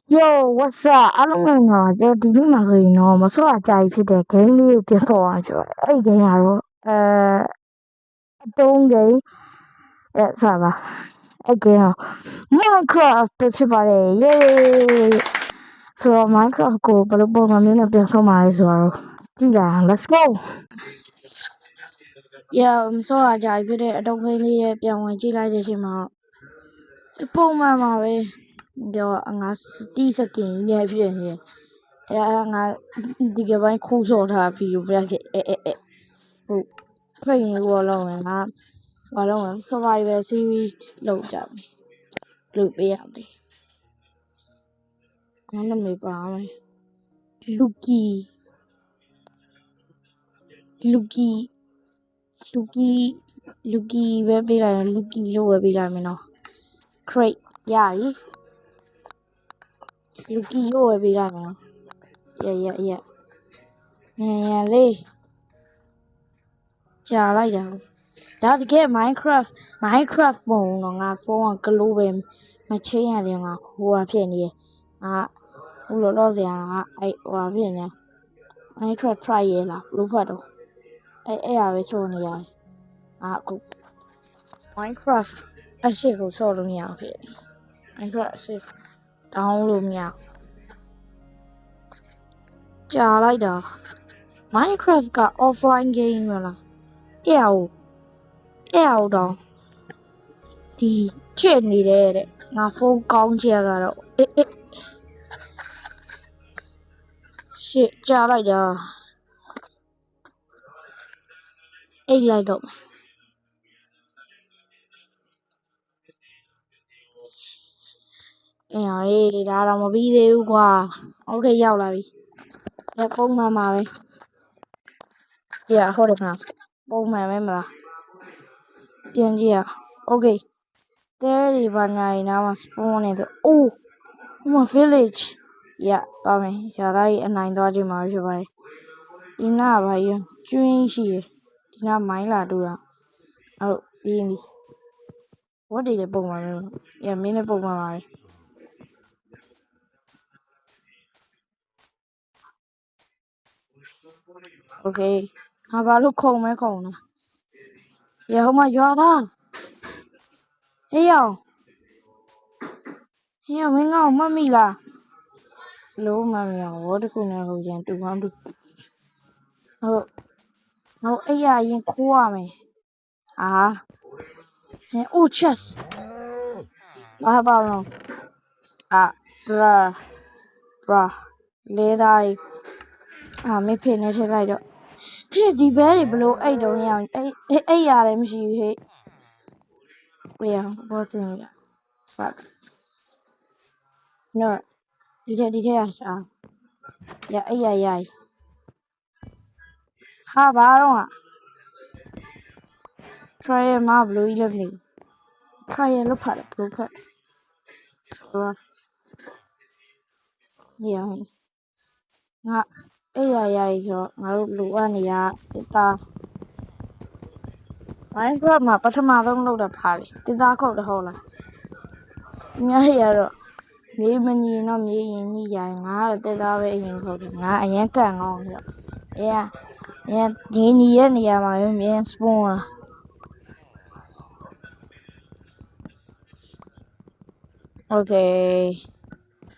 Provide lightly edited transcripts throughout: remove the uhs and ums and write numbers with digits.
Yo, what's up? အားလုံးပဲနော်ကျွန်တော်ဒီနေ့မှာဆိုရင်တော့မဆော့အကြိုက်ဖြစ်တဲ့ game လေးကိုပြန်ဆော့အောင်ကျွန်တော်အဲ့ game ကတော့အတုံး game ဆက်ပါအဲ့ game က Minecraft ဖြစ်ပါတယ် yay ဆိုတော့ Minecraft ကိုဘယ်လိုပုံစံမျိုးနဲ့ပြန်ဆော့မှာလဲဆိုတော့ကြည့်လိုက်အောင် let's go yeah မဆော့အကြိုက်ဖြစ်တဲ့အတုံး game လေးရဲ့ပြန်ဝင်ကြည့်လိုက်တဲ့အချိန်မှာပုံမှန်ပါပဲပြောငါတီးစကင်ကြီးနဲ့ဖြစ်နေငါဒီကပိုင်းခိုးစော်ထားဗီဒီယိုပြခဲ့ဟုတ်ဖွင့်ရင်ဘောလုံးငါဘာလုံး survival series လုပ်ကြမယ်လုပ်ပေးရမယ်ငါနာမည်ပါမယ်လူကီပဲပေးလိုက်လူကီလို့ပဲပေးလိုက်မယ်နော် crate ရပြီလူကီလို့ပဲပေးလိုက်မယ်နော် yeah ငါလေးကြာလိုက်တာဒါတကယ် Minecraft ပုံတော့ငါဖုန်းကကလို့ပဲမချင်းရတယ်ငါဟိုဟာဖြစ်နေငါဟိုလိုတော့စရာငါအဲ့ဟိုဟာဖြစ်နေ Minecraft try ရလားဘလို့ဖတ်တော့အဲ့ဟာပဲဆော်နေရတယ်အခု Minecraft အရှိကိုဆော်လို့မရဘူးဖြစ် Minecraft အရှိ down လို့မရကြာလိုက်တာ Minecraft က offline game မလားအဲ့ဟာတော့ဒီချစ်နေတဲ့ငါဖုန်းကောင်းချက်ကတော့ရှစ်ကြာလိုက်တာအိတ်လိုက်တော့အေးဒါတော့မပြီးသေးဘူးကွာโอเคရောက်လာပြီပုံမှန်ပါပဲဟုတ်တယ်ခဏပုံမှန်ပဲမလားပြန်ကြည့်ရโอเคတဲဒီဘာညာနေနားမှာ spawn နေတော့အိုးဟိုမှာ village သွားမယ်ရာသားကြီးအနိုင်သွားခြင်းမှာဖြစ်ပါတယ်ဒီနားဘာကြီးကျွင်းရှိတယ်ဒီနားမိုင်းလာတူတာဟုတ်ပြီးပြီဝတ်တယ်ပုံမှန်ပဲမင်းလည်းပုံမှန်ပါပဲโอเคငါဘာလို့ခုံလားဟိုမှာရွာသားဟေးရောမင်းငါ့ကိုမှတ်မိလားလို့မှမရဘူးတခုနဲ့ဟိုကျန်တူကောင်းတူဟုတ်အဲ့ရရင်ခိုးရမယ်အိုး chest ဘာပါတော့bra လေသားမဖေနဲ့ထည့်လိုက်တော့ဒီဘဲတွေဘလို့အဲ့တုံးရအောင်အဲ့ရတယ်မရှိဘူးဟဲ့ဝေးအောင်ဘောတင်ရ fuck no ဒီထက်ရှာအဲ့ရဟာဘာတော့ try မဘလို့ကြီးလည်းမသိ try လို့ဖတ်တယ်ဘလို့ဖတ်ငါအဲ့ရဆိုငါတို့လိုအပ်နေရတာ Minecraft မှာပထမဆုံးလုပ်တာဖားတယ်တသားခုတ်တော့ဟုတ်လားအများကြီးရတော့မြေမညီတော့မြေရင်ညီရငါတသားပဲအရင်ခုတ်တယ်ငါအရင်ကန်ကောင်းတယ်ညီရဲ့နေရာမှာမြင်း spawn လာโอเค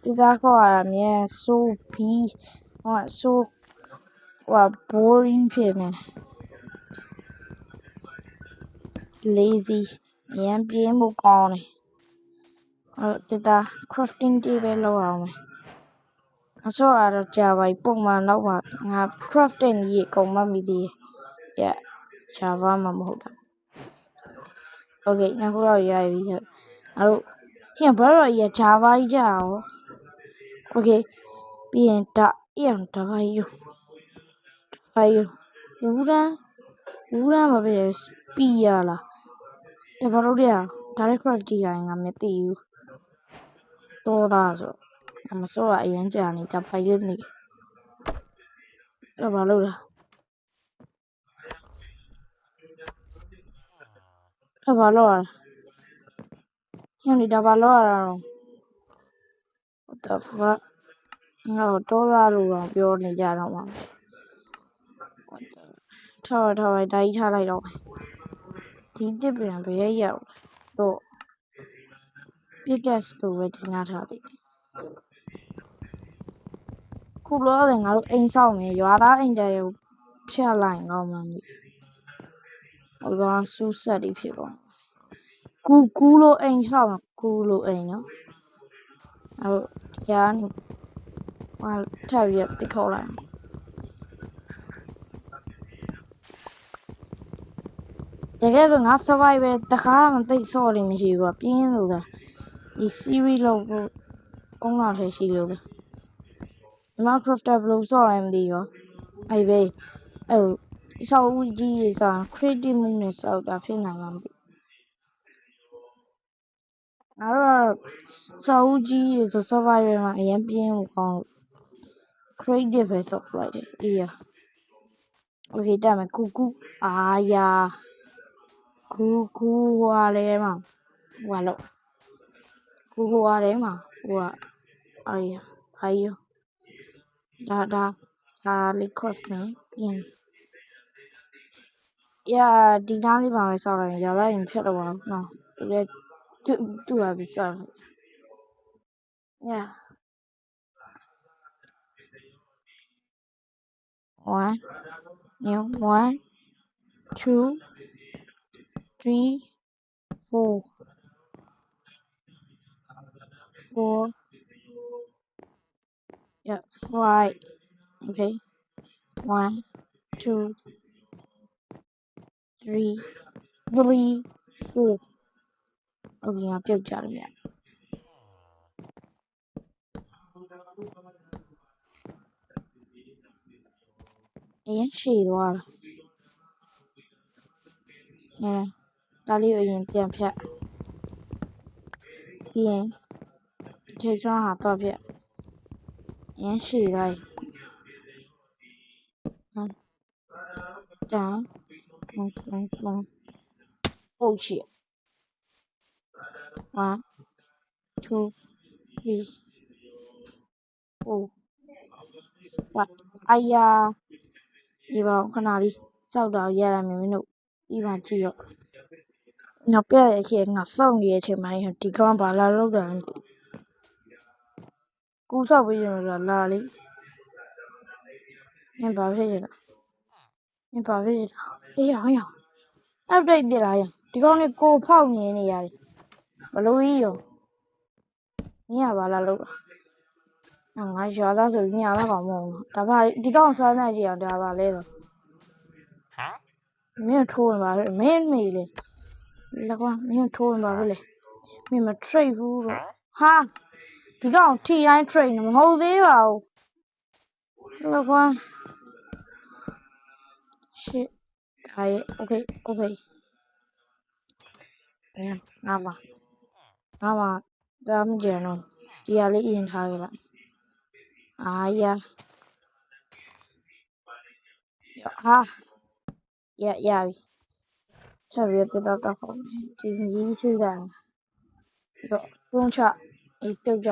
ဒီသားခုတ်ရတာမြင်း so peace so boring ဖြစ်နေlazy ရမ်းပြင်းဖို့ကောင်းတယ်ဒါ crafting table လောက်အောင်မယ်အစောကတော့ကြာပါပုံမှန်တော့ငါ crafting ကြီးကုန်မှမိသေးတယ်Java မှာမဟုတ်တာ okay နောက်တော့ရပြီအဲ့ဘာလို့ရ Java ကြီးကြာရော okay ပြီးရင်ဒါဘာကြီးဘူးရမ်းမပဲစပီရလားဒါဘာလို့လဲဒါလည်း craft ကြည့်ရရင်ငါမသိဘူးတော့သားဆိုမစောအရင်ကြာနေတာဖိုင်လေးနေဘာလို့လဲဘာလို့လဲညနေဒါဘာလို့ရအောင် the fuck ငါတော့သားလို့တော့ပြောနေကြတော့မှာထားပါဒါကြီးထားလိုက်တော့ဒီတစ်ပြန်ဘယ်ရောက်တော့ biggest လို့ပဲတင်ထားတယ်ခုလောတယ်ငါတို့အိမ်ဆောင်နေရွာသားအိမ်တဲကိုဖျက်လိုက်ကောင်းမှမသိဟိုကစူးဆက်ပြီးဖြစ်သွားကူလို့အိမ်ဆောင်ကူလို့အိမ်နော်အဲ့ကြားနေဟာထပ်ပြီးတိခေါ်လိုက်တကယ်ဆိုငါ survival တခါမှသိစော်နေမရှိဘူးပြင်းလို့သာဒီ series လို့ကုန်းလာထဲရှိလို့ဒီမှာ crafter ဘယ်လိုစော်ရမသိရောအဲ့ဘေးအဲ့ဆောက်ဦးကြီးတွေဆို creative မှုနဲ့စောက်တာဖြစ်နိုင်မှာမသိအဲ့တော့ဆောက်ဦးကြီးတွေဆို survival မှာအရင်ပြင်းကိုကောင်းလို့ creative ပဲစောက်လိုက်တယ်အေးရ okay တက်မယ်ကူအာယာကူဟွာလဲမှာဟွာလို့ကူဟွာလဲမှာဟိုကအာယာဒါလေး cross မယ်ပြင်ဒီနားလေးပါပဲစောက်လိုက်ရင်ရလိုက်ရင်ဖြတ်တော့ပါဘူးနော်သူ့ဟာပြီးစောက်လိုက်1 2 3 4 5 okay 1 2 3 4 okay ငါပြုတ်ကြလို့ရအရင်ရှည်သွားတာဒါလေးကိုအရင်ပြန်ဖြတ်ပြီးရင်ခြေစွမ်းဟာတော့ဖြတ်အရင်ရှည်သွားdown oh shit 1 2 3 4 5အာယာဒီပါခဏလေးစောက်တော့ရရမယ်မင်းတို့ပြီးမှကြည့်တော့နောက်ပြရဲ့အချိန်ငါစောက်နေတဲ့အချိန်မှာဒီကောင်ဘာလာလောက်တာလဲကူစောက်ပြီးရင်လာလေနင်ဘာဖြစ်ရလဲအေးဟောupdate ပြလာရဒီကောင်လေးကိုဖောက်နေရတယ်ဘလို့ကြီးရောမင်းကဘာလာလောက်ငါရွာသားဆိုညလာကောင်မဟုတ်ဘူးဒါပါဒီကောင်စားနေကြအောင်ဒါပါလဲတော့မင်းထိုးနေပါလေမင်းမေးလေလက်ကွာမင်းထိုးနေပါလေမင်းမ trade ဘူးတော့ဟာဒီကောင်ထိတိုင်း trade မဟုတ်သေးပါဘူးလက်ကွာ shit ဒါရဲ့ okay ငါပါဒါမှကြံတော့ဒီဟာလေးအရင်ထားခဲ့လိုက်အာယာဟာရပြီဆက်ပြီးတော့တော့ဒီကြီးရှိတာတော့ပုံချအေးပြုတ်ကြ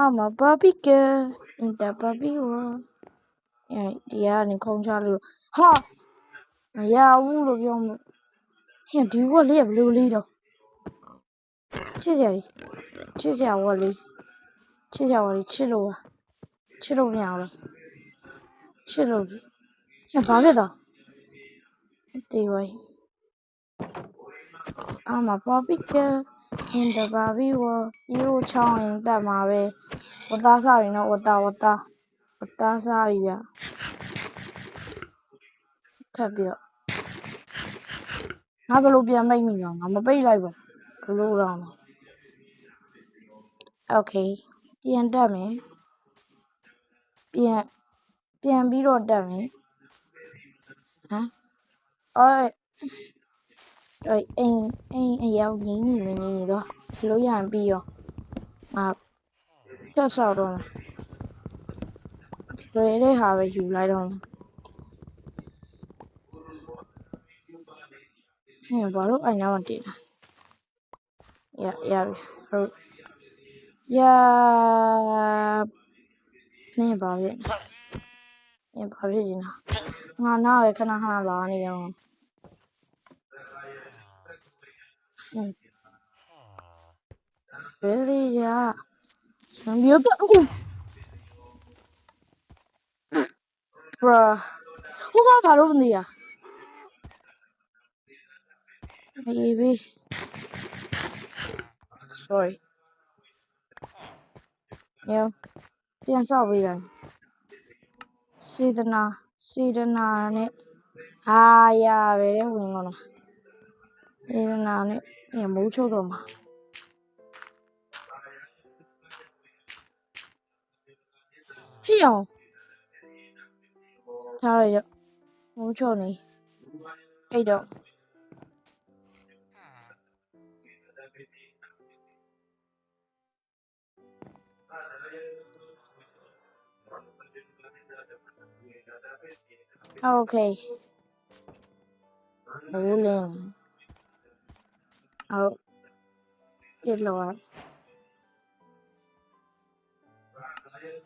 I'm a barbecue in the barbecue ဒီကနေခုံချလို့ဟာမရဘူးလို့ပြောမလို့ဟင်ဒီဝက်လေးကဘယ်လိုလေးတော့ချစ်စရာဝက်လေးချစ်လို့မရဘူးချစ်လို့ဟင်ဘာဖြစ်တော့တေးဝိုင်းI'm a barbecue in the barbecue ရိုးချောင်းရင်တက်မှာပဲဝတ်သားစားရင်တော့ဝတ်သားစားရထပ်ပြီးတော့ငါဘယ်လိုပြန်မိတ်မိတော့ငါမပိတ်လိုက်ပါဘယ်လိုတော့ okay ပြန်တက်မယ်ပြန်ပြီးတော့တက်မယ်ဟမ်အိမ်အရောက်ငင်းနေတော့လို့ရရင်ပြီးရောချက်ဆောက်တော့လွယ်တဲ့ဟာပဲယူလိုက်တော့ဟင်ဘာလို့အိမ်နောက်တည်ရပြီ ဟုတ်ရာနင်းပါပြီနင်းပါပြီငါနားပဲခဏခဏလာနေရောဘယ်လိုရစံမျိုးတော့ဘရာဟိုကဘာလို့မနေရmaybe sorry ရောပြန်ဆောက်ပေးတယ်စေတနာနဲ့ဟာရပဲဝင်တော့လားစေတနာနဲ့မိုးချုပ်တော့မှာဟေ့အောင်ထားရမိုးချုပ်နေအဲ့တော့Okay. Rolling. Out. Get lower.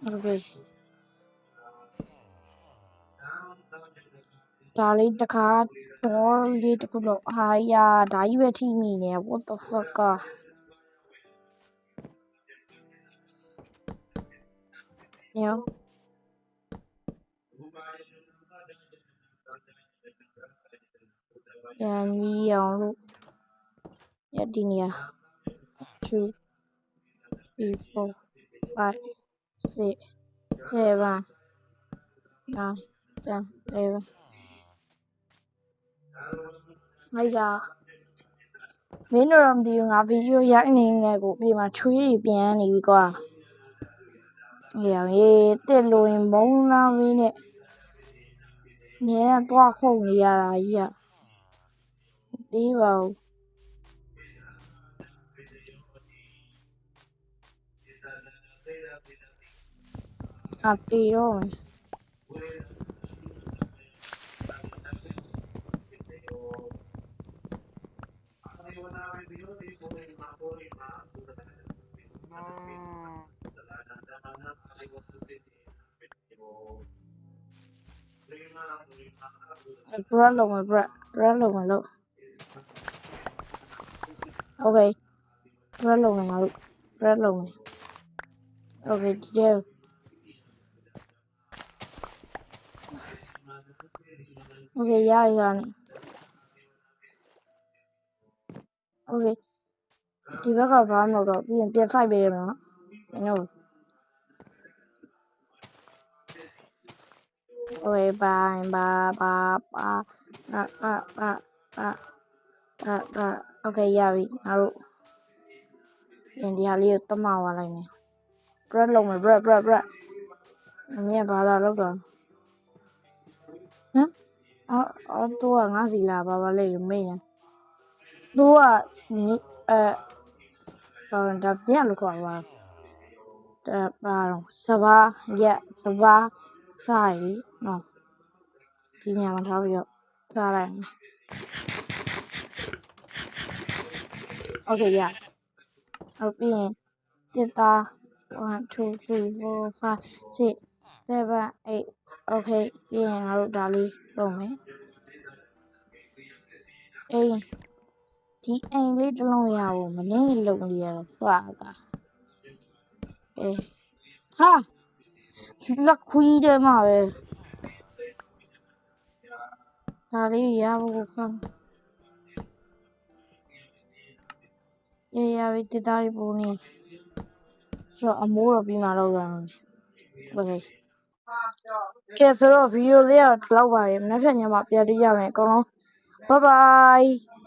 Okay. Darling, the card. Sorry to put up higher. Diabetes me. What the fuck? Yeah. And you Yadinia 2, 3, 4, 5, 6, 7, 9, 10, 11. Bây giờ mình làm điều ngã video dạng này nghe của bị mà chui biển này qua hiểu như tên lùi mông la vì nè nè toa không gì à đi vào tí rồi rất lùng mà lúc ok rất lùng mà lúc rất lùng ok chưa ok ra rồi ok thì bác gặp vào một rồi tiền tiền phải về nó rồi ok ba ok ra đi nào tiền đi hali tao mau vào này rất lùng rồi bro nghe vào là lúc rồi hả tôi ngã gì là vào lên mình tôi còn đập nhẹ lúc gọi vào Sabah ya Sabah sai no thì nhà mình tháo được ra này ok yeah okay tiếp ta 1 2 3 4 5 6 7 8 okay yeah ngồi đào đi rồi mấy ê thì anh lấy lông vào mà nếu lông gì phá cả ê ha là khui đây mà về ta đi ra vô không ê ya bị tê ta đi vô nè rồi ông mua rồi bị mà đâu rồi ok cái số video này là lâu rồi em nói cho nhà bạn đi ra này con bye bye